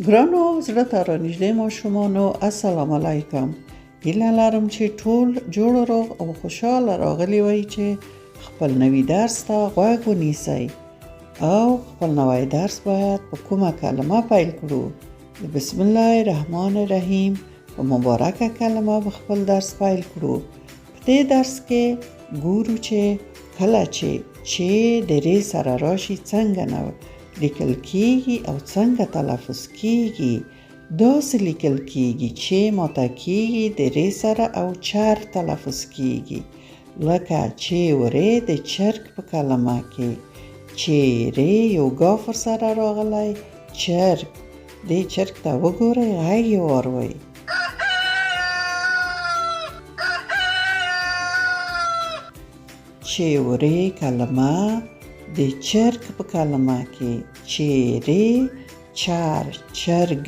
ګرانو زړه ته رانږدې ماشومانو السلام علیکم. هیله لرم چې ټول جوړ روغ او خوشحاله راغلي وئ چې خپل نوي درس ته غوږ ونیسئ او خپل نوی درس باید په کومه کلمه پیل کړو. د بسم الله الرحمن الرحیم په مبارکه کلمه به خپل درس پیل کړو. په دې درس کې ګورو چې کله چې د ری سره راشي څنګه نه لیکل کیږي او څنګه تلفظ کیږي. داسې لیکل کیږي چې ماته کیږي د ری سره او چر تلفظ کیږي، لکه چې ورې د چرګ په کلمه کې چې ری یو ګافر سره راغلی چرګ. دې چرګ ته وګورئ، غږ یې واورئ. چې ورې کلمه د چرګ په کلمه کې چیرې چر چرګ.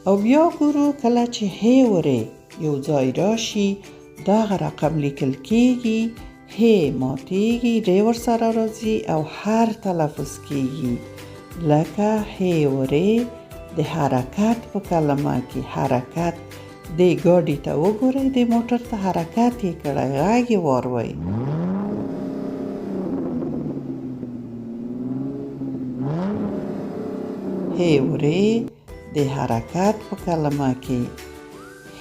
او بیا ګورو کله چې هی ورې یو ځای راشي دغه رقم لیکل کیږي، هی ماتیږي، ری ورسره راځي او هر تلفظ کیږي، لکه هی ورې د حرکت په کلمه کې حرکت. د ګاډي ته وګورئ، د موټر ته حرکت یې کړی، غږ یې واورئ. هی ورې د حرکت په کلمه کې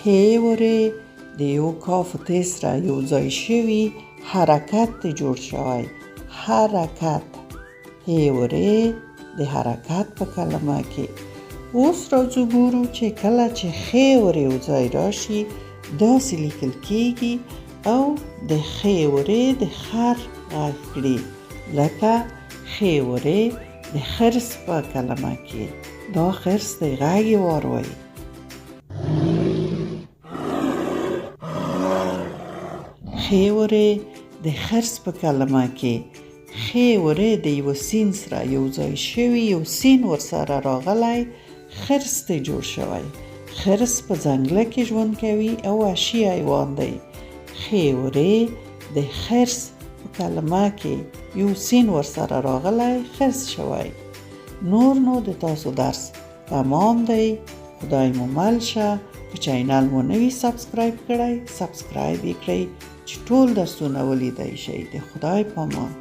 هی ورې د یو کاف و ت سره یو ځای شوي حرکت ته جوړ شوی حرکت. هی ورې د حرکت په کلمه کې. اوس راځو ګورو چې کله چې خی ورې یو ځای راشي داسې لیکل کیږي او د خی ورې د خر غږ کړي، لکه خی ورې د خرس په کلمه کې. دا خرس دی، غږ یې واورئ. خی ورې د خرس په کلمه کې خی ورې د یو سین سره یو ځای شوي یو سین ورسره راغلی خرس ته جوړ شوی. خرس په ځنګله کې ژوند کوي او وحشي حیوان دی. خی ورې د خرس په کلمه کې یو سین ورسره راغلی خرس شوی. نور نو د تاسو درس تمام دی. خدای مو مل شه. که چینل مو نوی سبسکرایب کړی سبسکرایب یې کړئ چې ټول درسونه ولیدای شئ. د خدای پامان.